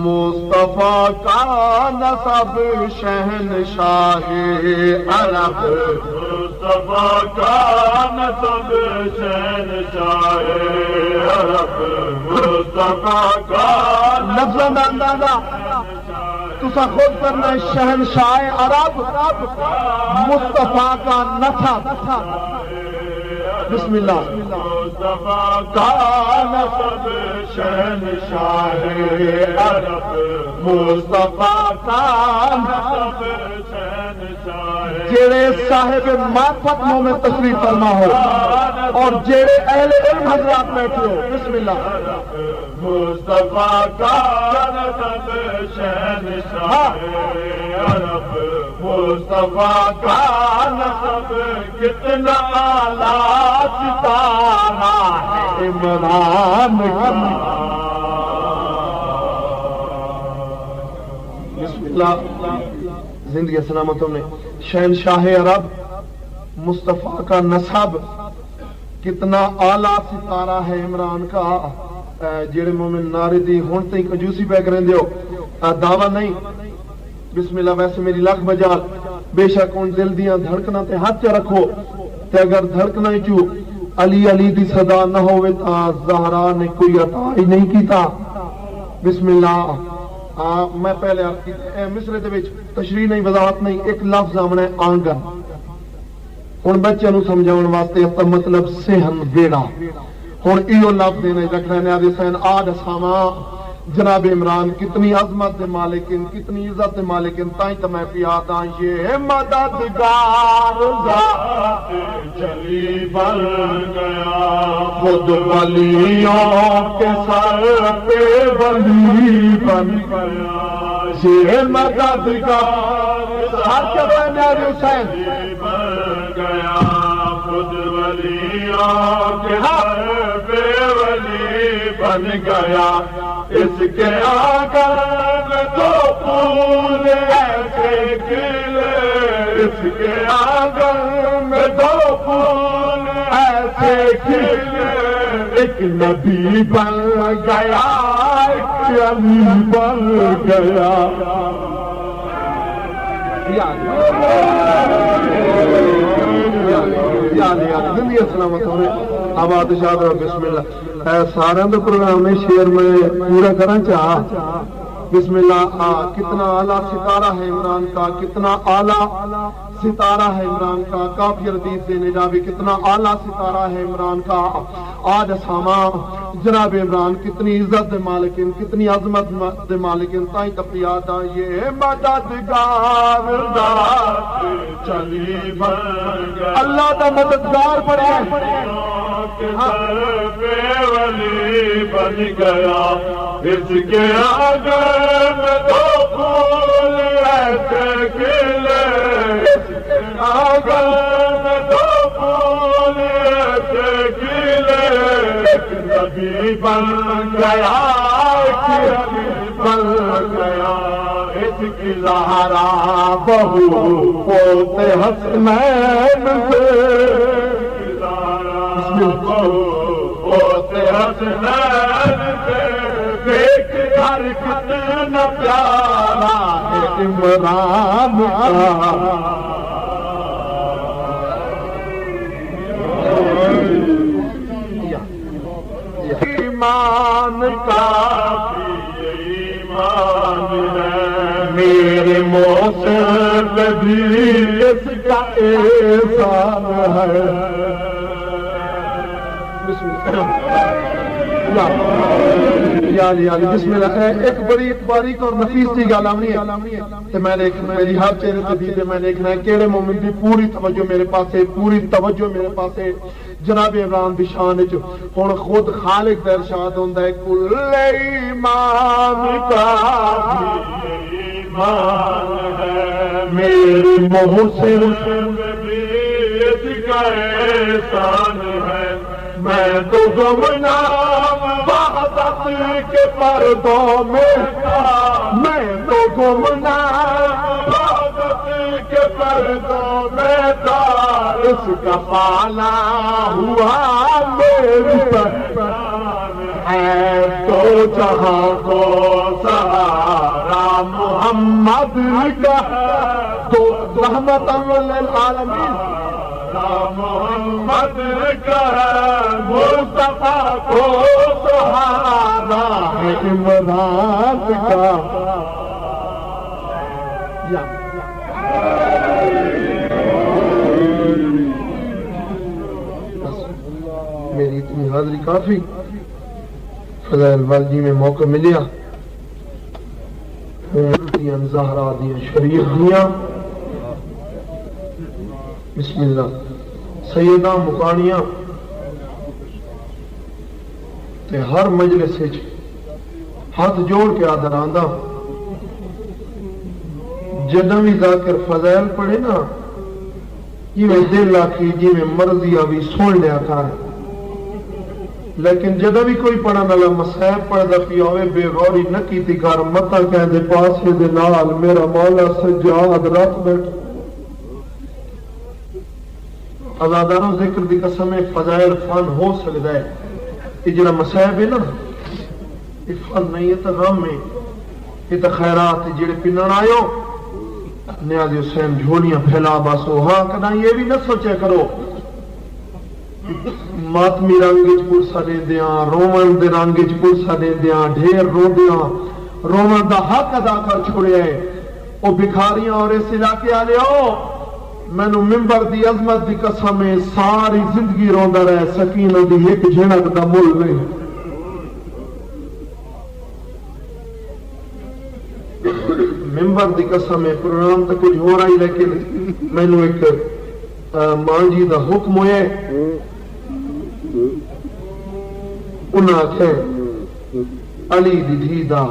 مصطفیٰ کا نسب شہنشاہ عرب، مصطفیٰ کا نسب شہنشاہ عرب، مصطفیٰ کا لفظ میں اندازہ تسا خود کرنا ہے، شہنشاہ عرب مصطفیٰ کا نسب۔ بسم اللہ۔ مصطفیٰ کا نسب شہنشاہ عرب، مصطفیٰ کا نسب شہنشاہ جڑے صاحب معرفت میں تشریف فرما ہو اور جڑے اہل علم حضرات بیٹھے ہو، بسم اللہ۔ مصطفیٰ کا نسب شہنشاہ عرب، مصطفیٰ کا نسب کتنا اعلیٰ ستارہ ہے عمران کا۔ بسم اللہ۔ زندگی سلامتوں نے شہنشاہ عرب مصطفیٰ کا نسب کتنا اعلیٰ ستارہ ہے عمران کا۔ جڑے مومن نعرے دی ہون تے کنجوسی پہ کریں دیو دعویٰ نہیں۔ بسم اللہ۔ ویسے میری لکھ بجال بے شک ان دل دیاں دھڑکنا تے ہاتھ چ رکھو تے اگر دھڑکنا ہی چو علی علی دی صدا نہ ہوئے تا زہرا نے کوئی عطا ہی نہیں کیتا۔ بسم اللہ۔ میں پہلے آپ کی مصرے دے وچ تشریح نہیں، وضاحت نہیں، ایک لفظ آمنا ہے آنگن۔ ہن بچیاں نوں سمجھاؤن واسطے اپنا مطلب صحن ویڑا۔ ہن ایو لفظ دینا رکھنا ہے نیاز حسین آد اسامہ جناب عمران کتنی عظمت دے مالکن، کتنی عزت دے مالکن، تائیں تو میں پیادا یہ مددگار ذات جلی بن گیا، خود ولیوں کے سر پہ ولی بن گیا، یہ مددگار ہر کہتا ہے نیاز حسین بن گیا، خود ولیوں کے سر پہ ولی بن گیا، اس کے آنگن میں تو پھول ایسے کھلے، اس کے آنگن میں تو پھول ایسے کھلے، ایک نبی بن گیا، ایک علی بن گیا۔ زندگی سلامت ہونے آباد شاد رہو۔ بسم اللہ۔ سارے دے پروگرام میں شعر میں پورا کرنا چاہا۔ بسم اللہ۔ کتنا اعلیٰ ستارہ ہے عمران کا، کتنا اعلیٰ ستارہ ہے عمران کا۔ کافی حدیث دینے جا بھی کتنا اعلیٰ ستارہ ہے عمران کا۔ آج اسامہ جناب عمران کتنی عزت دے مالکن، کتنی عظمت دے مالکن، تائیں تپیادا یہ مددگار ذات چلی بن گیا، اللہ دا مددگار پڑے پہ ولی بن گیا، اس کے آنگن میں تو پھول ایسے کھلے، اس کے آنگن میں تو پھول ایسے کھلے، ایک نبی بن گیا، ایک علی بن گیا، اس کی زہرا بہو پوتے حسنین سے ہوتے حسنین سے دیکھ گھر کتنا پیارا ہے عمران کا۔ ایمان کا ایمان ہے، میرے موسم بھی اس کا احسان ہے۔ بسم اللہ۔ ایک بڑی باریک اور نفیس سی گل آمنی ہے تے میں نے میری ہر چہرے تے دیدے میں دیکھنا ہے کیڑے مومن دی پوری توجہ میرے پاسے، پوری توجہ میرے پاسے جناب عمران دی شان وچ۔ ہن خود خالق دا ارشاد ہوندا ہے کل ایمان کا ایمان ہے، میری محسن بھی اس کا احسان ہے، میں تو گمنام وحدت کے پردوں میں تھا، میں تو گمنام وحدت کے پردوں میں تھا، اس کا پالا ہوا میری پر ہے تو جہاں کو سہارا محمد کا تو رحمت للعالمین محمد کا مصطفیٰ کو سہارا ہے عمران کا. میری اتنی حاضری کافی. فضائل والدی میں موقع ملیا زہرا دیا شریف دیا. بسم اللہ. سیدہ مکانیاں تے ہر مجلس وچ ہاتھ جوڑ کے آدر آندا جدوں بھی ذاکر فضائل پڑھے نا جی میں دل آکی جی میں مرضی ابھی سن لیا کر. لیکن جدوں بھی کوئی پڑھن والا مصحف پڑھدا پیا ہوئے بے غوری نہ کیتی کر. متا کہندے پاسے دے نال میرا مولا سجاد رکھ بیٹھا. آزاداروں ذکر دی قسم فضائل فن ہو سکتا ہے. یہ جڑا مصحف ہے نا یہ فن نہیں ہے تو غم ہے. یہ تو خیرات جڑے پنن آئے ہو نیاز حسین جھولیاں پھیلا باسو. ہاں کدی یہ بھی نہ سوچا کرو ماتمی رنگ پرسا دیندیاں رومن دے رنگ پرسا دیندیاں ڈھیر روندیاں رومن دا حق ادا کر چھوڑیا ہے. وہ بھکاریاں اور اس علاقے والے ہو مینوں ممبر دی عظمت دی قسم ہے ساری زندگی روندا رہے سکینہ دی ایک جھنک دا مل نہیں. ممبر دی قسم ہے پروگرام تو کچھ ہو رہا ہی لیکن مینوں ایک مان جی دا حکم ہوئے انہاں آکھے علی دی دھی دا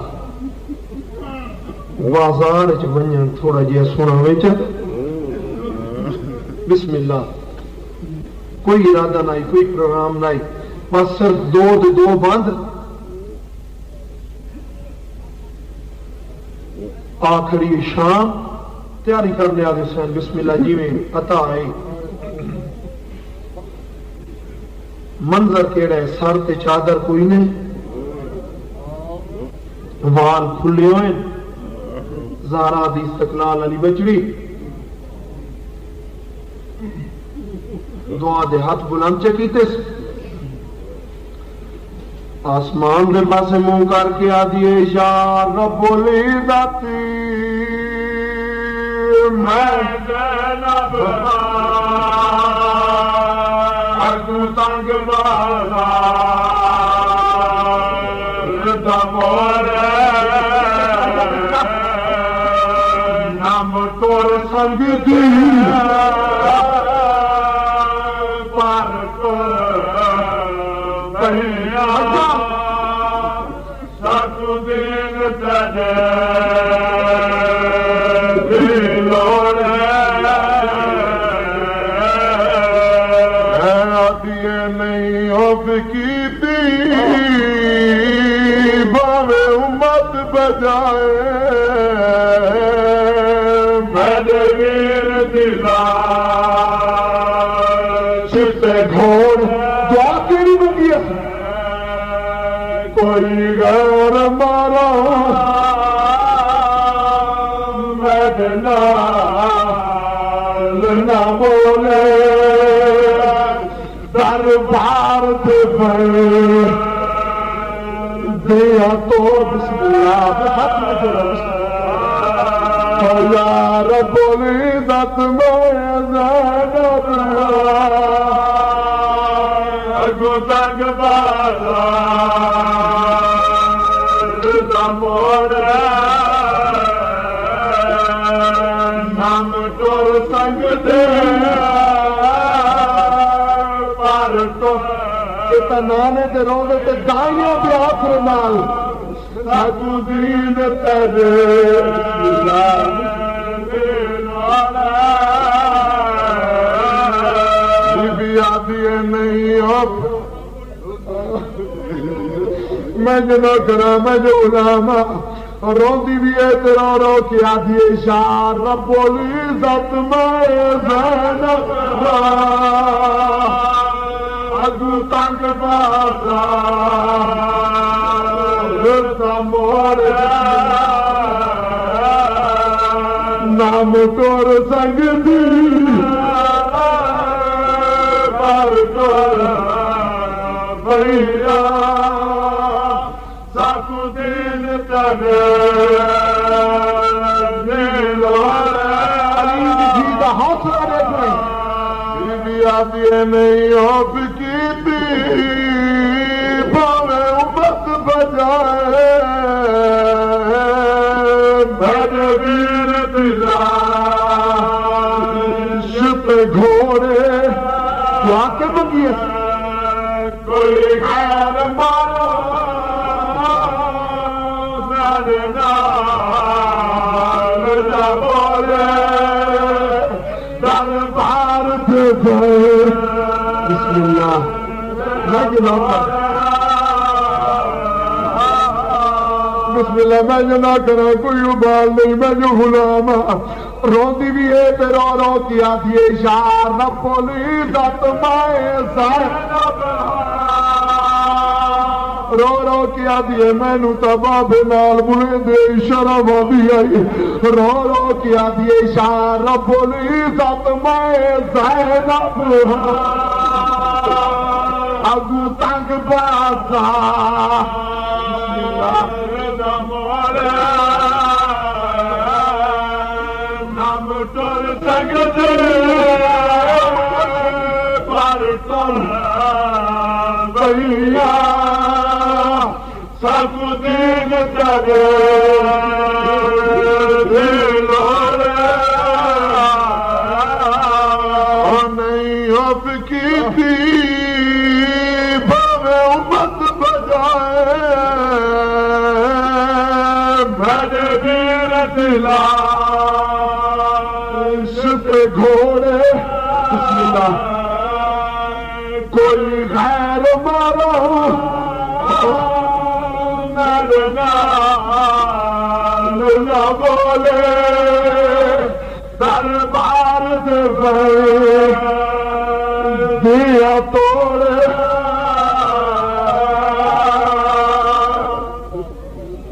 بازار چ ونجن تھوڑا جہا سونا وچ. بسم اللہ. کوئی ارادہ نہیں کوئی پروگرام نہیں بس صرف دو بند آخری شام تیاری کرنے آگے سین. بسم اللہ جی میں عطا ہے. منظر کیڑا ہے سر تے چادر کوئی نہیں وال کھلے ہوئے زہرا دی استقلال علی بچڑی دعا دے ہاتھ بلند چکیتے آسمان دے پاسے منہ کر کے آدھیے یا رب العزت میں زینب اگو تنگ بالا دمور نام تور سنگ دی پر ساتو دین تجے نہیں ہو کی باوے امت بجائے میرے ویر دلا چھتے گھوڑ دعا تیری بندی ہے کوئی غیر مارا میرے نال نہ بولے دربار دے پر دیا تو بسم اللہ ہاتھ میں جوڑا بسم یا رب العزت میں زینب اگو تنگ بالا دمور نام ٹور سنگ دے نانے دے روزے تے دائیاں دے آخر نال ساتو دین تیرے بی بی آدھی نہیں ہو میں جنو کرا میں جو علامہ روندی بھی ہے تیرا رو کی آدھی اشار رب العزت میں زینب اگو تنگ بازار موڑیا نام تور سنگ دی پر تور بھیا ساکو دین تنے نہیں آپ کی بھاوے امت بجائے بھر ویر دلاش پہ گھوڑے کیا کے بگی ہے کوئی خیر مارو نرنا نرنا بولے دربار سے بسم اللہ بسم اللہ میں جو نہ کرا کوئی ابال نہیں میں جو غلام روندی بھی ہے تیرا رو کیا دیے اشار نہ بولی ذات مائے رو رو کیا دیے میں نو تباب نال بلے دے شرم بھی آئی رو رو کیا دیے اشار نہ بولی ذات مائے زینب اگو تنگ بازا نام تور سنگ دے پر تور بھیا سب دین تنے نہیں اب کی تھی امت بجائے بھر ویر دلاش پہ گھوڑے بسم اللہ کوئی غیر مارو نرنا نرنا بولے دربار سے دیا توڑے